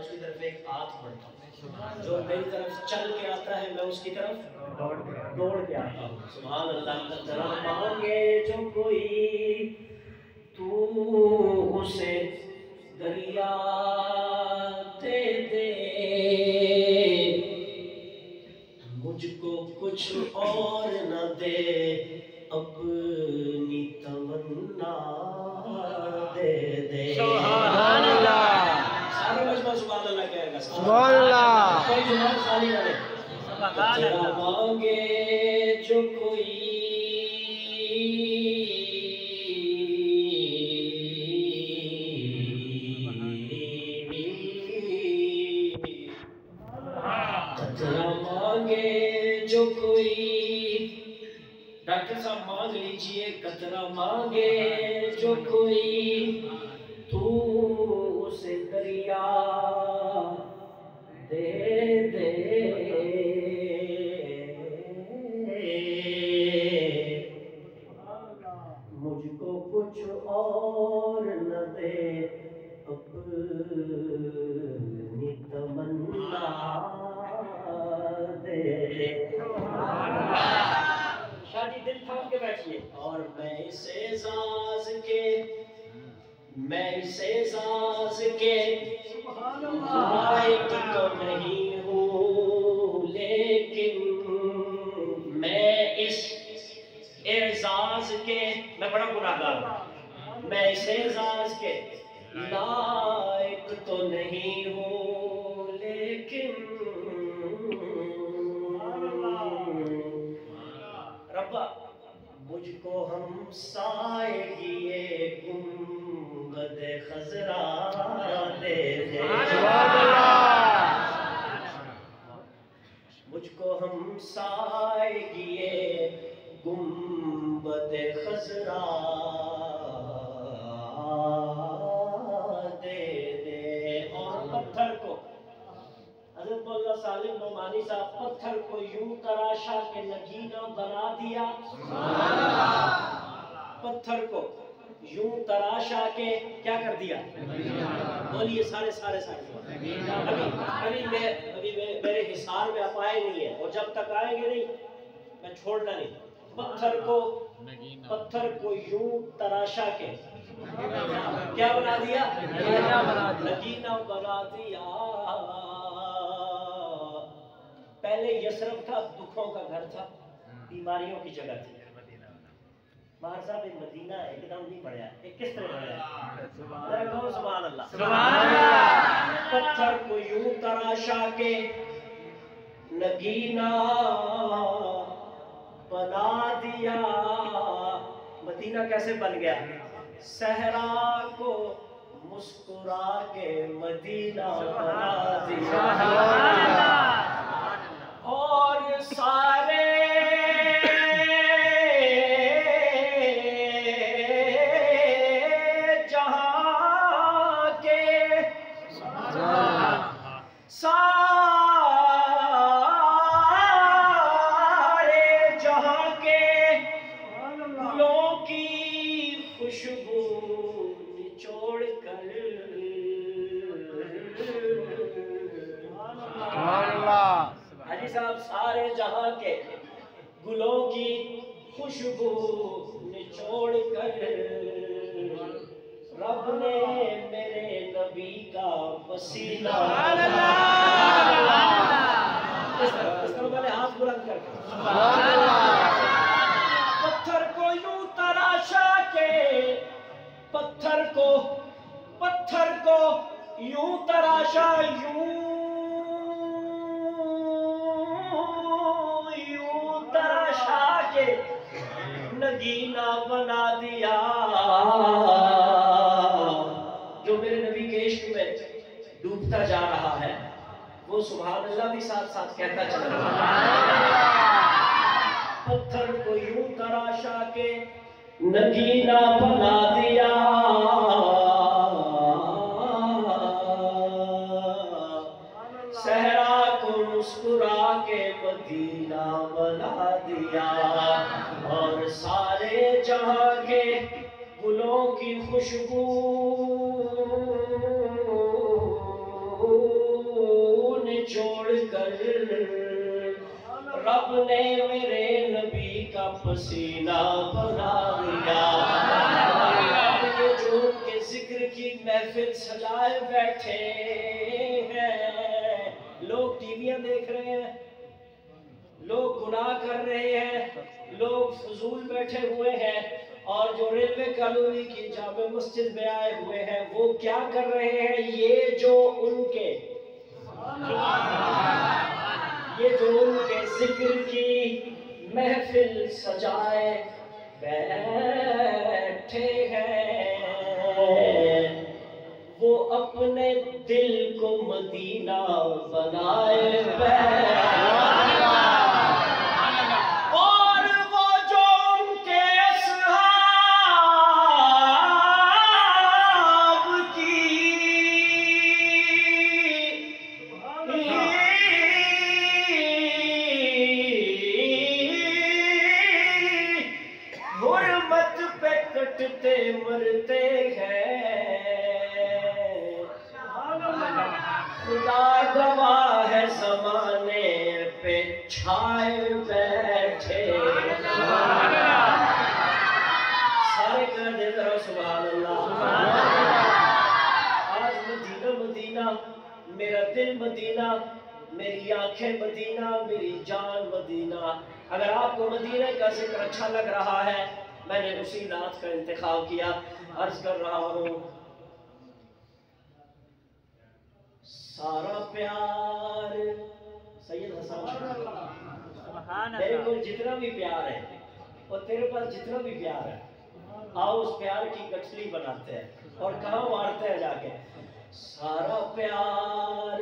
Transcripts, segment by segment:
उसकी तरफ एक हाथ बढ़ता हूँ, जो मेरी तरफ चल के आता है मैं उसकी तरफ दौड़ के आता हूँ। सुभान अल्लाह। कतरा मांगे जो कोई तू उसे दरिया दे दे, मुझको कुछ और न दे अपनी तमन्ना दे दे। सुभान अल्लाह। सारा मजमा सुभान अल्लाह कहेगा। सुभान अल्लाह। कोई जुबान खाली ना रहे। कतरा मांगे जो कोई जो कोई, डॉक्टर साहब मांग लीजिए, कतरा मांगे जो कोई तू उसे दरिया दे दे, मुझको कुछ और न दे अपनी तमन्ना दे। शादी दिल थाम के बैठिए। और मैं इसे साज के लायक तो नहीं हूँ, लेकिन मैं इस एजाज के, मैं बड़ा गुनाहगार हूँ, मैं इस एजाज के लायक तो नहीं हूँ, लेकिन रब्बा मुझको हम साएगी ये गुंबद खजरा दे दे। मुझको हम साएगी ये गुंबद खजरा दे दे। और पत्थर को, हज़रत मौलाना सालिम नोमानी साहब, पत्थर को यूं तराशा के नगीना बना दिया। पत्थर को यूं तराशा के क्या कर दिया? बोलिए सारे सारे सारे। अभी मेरे हिसार में आप आए नहीं है, और जब तक आएंगे नहीं मैं छोड़ना नहीं। पत्थर को यूं तराशा के क्या बना दिया? नगीना बना दिया। पहले यसरब था, दुखों का घर था, बीमारियों की जगह थी। बाहर साहब एक मदीना एकदम नहीं बढ़िया, एक किस तरह बढ़िया? सुभान अल्लाह। पत्थर को यूं तराशा के नगीना बना दिया। मदीना कैसे बन गया? सहरा को मुस्कुरा के मदीना बना दिया। और सारे जहां के फूलों की खुशबू निचोड़ कर हाजी साहब, सारे जहां के गुलों की खुशबू निचोड़ कर रब ने मेरे नबी का पसीना, इस तरह वाले हाथ बुलंद करके पत्थर को यूं तराशा के, पत्थर को यूं तराशा, यूं तराशा के नगीना बना दिया। जो मेरे नबी के इश्क में डूबता जा रहा है वो सुभान अल्लाह भी साथ साथ कहता चला रहा है। पत्थर को यूं तराशा के नगीना बना दिया। सहरा को मुस्कुरा के मदीना बना दिया। और सारे जहां के गुलों की खुशबू आपने मेरे नबी का पसीना बना दिया। ये जो उनके जिक्र की महफिल सजाए बैठे हैं, लोग टीवियां देख रहे हैं, लोग गुनाह कर रहे हैं, लोग फजूल बैठे हुए हैं, और जो रेलवे कॉलोनी की जामे मस्जिद में आए हुए हैं वो क्या कर रहे हैं? ये जो उनके जिक्र की महफिल सजाए बैठे हैं, वो अपने दिल को मदीना बनाए बैठे। मरते हैं, खुदा गवाह है ज़माने पे छाए बैठे। सारे कर दे जरा सुभान अल्लाह। आज मदीना मदीना, मेरा दिल मदीना, मेरी आंखें मदीना, मेरी जान मदीना। अगर आपको मदीने का जिक्र अच्छा लग रहा है, मैंने उसी नात का इंतखाब किया। अर्ज कर रहा हूँ, सारा प्यार सैयद हसन, तेरे को जितना भी प्यार है और तेरे पास जितना भी प्यार है, आओ उस प्यार की गठरी बनाते हैं और कहाँ मारते हैं जाके। सारा प्यार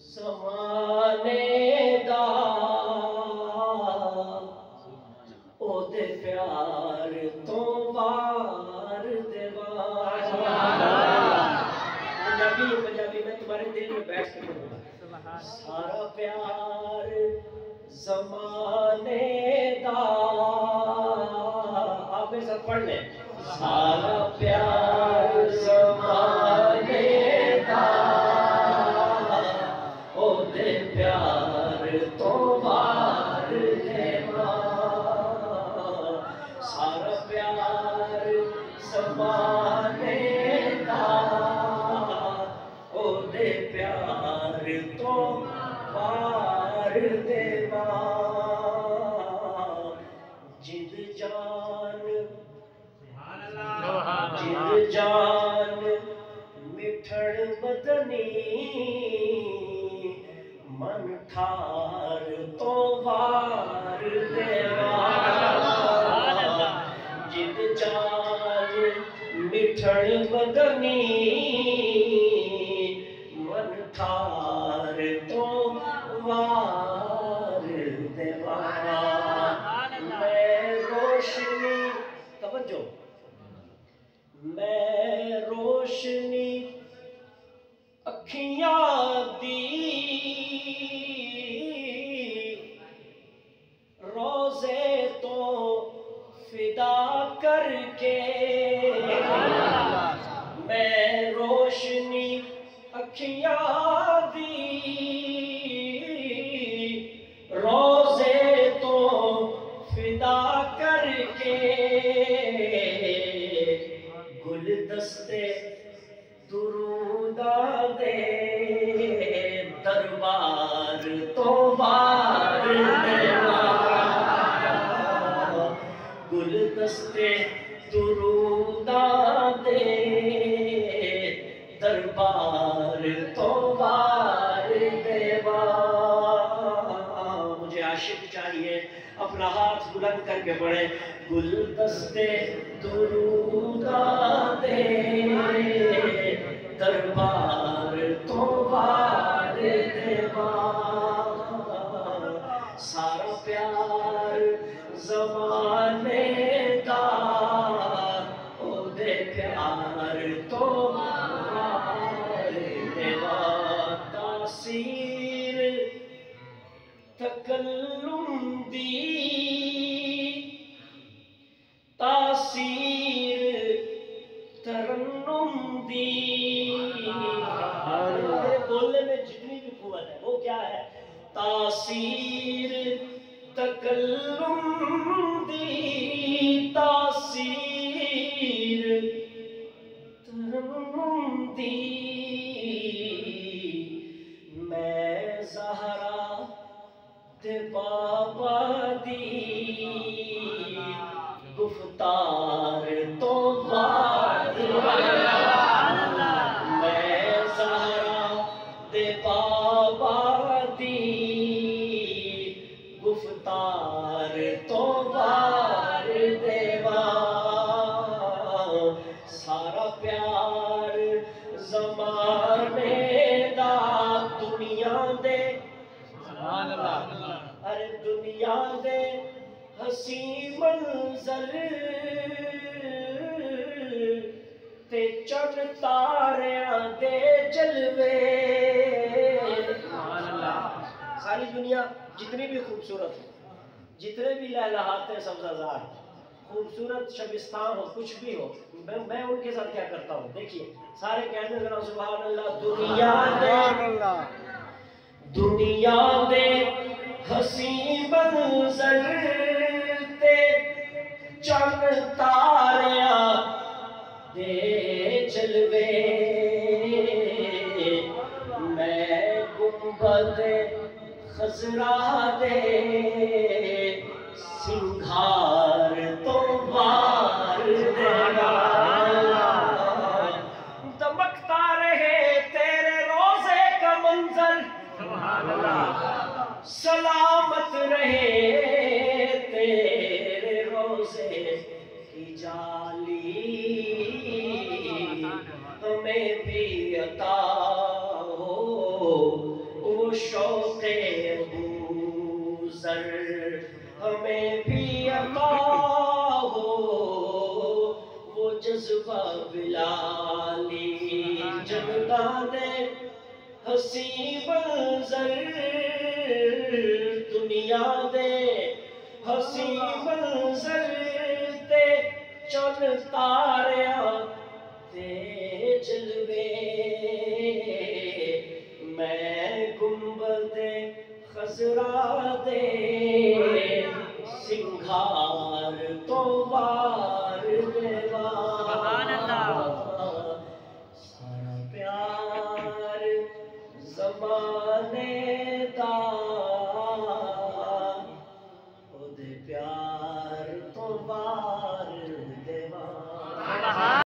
ज़माने दा, ओदे प्यार तो वार देवार। पंजाबी में तुम्हारे दिल में बैठ के बोलूंगा। सारा प्यार ज़माने दा, आप मेरे साथ पढ़ लें। सारा प्यार ज़माने दा, ओदे प्यार तो वार देवार। सारा प्यार ज़माने दा, ओदे प्यार तो वार देवा। जिंद जान मिठड़ बदनी, मन ठार तो वार देवा। जिंद जान मिठड़ बदनी, मन ठार तो वार देवा। मैं रोशनी, तवज्जो, मैं रोशनी अखियां दी, रोजे तो फिदा करके। मैं रोशनी अखियां दी, रोजे तो फिदा करके। गुलदस्ते दुरूदा दे, दरबार तो वार देवा। गुलदस्ते दुरूदा दे, दरबार तो वार देवा। मुझे आशिक चाहिए, अपना हाथ बुलंद करके पढ़े। गुलदस्ते दुरूदा दे, दरबार तो वार देवा। सारा प्यार ज़माने दा, ओदे प्यार तो वार देवा। तासीर तकल्लुम दी, तासीर तरन्नुम दी। बोलने में जितनी भी कुव्वत है वो क्या है? तासीर तकल्लुम दी तासीर तरन्नुम दी मैं ज़हरा ते बाबा दी गुफ्तार तो बाद मैं ज़हरा ते बाबा दी गुफ्तार तो बार देवा सारा प्यार ज़माने दा दुनिया दे अरे दुनिया दे हसी मंजर ते चढ़ तारियां दे जलवे सारी दुनिया जितनी भी खूबसूरत हो जितने भी लहलहाते सब्ज़ाज़ार खूबसूरत शबिस्तान हो कुछ भी हो मैं उनके साथ क्या करता हूँ देखिए सारे कहते हैं सुभान अल्लाह दुनिया दे हसी मंजर ते चंद तारियां दे जलवे मैं गुंबद खजरा दे सिंगार तो बार देगा दमकता रहे तेरे रोजे का मंजर सलामत रहे तेरे रोजे की जाली हमें भी अता हो वो शौक़े अबूज़र हमें भी अता हो वो जज्बा बिलाली जनता दे हसी मंजर दुनिया दे हसी मंजर ते चल तारियां ते जलवे मैं गुंबद खजरा दे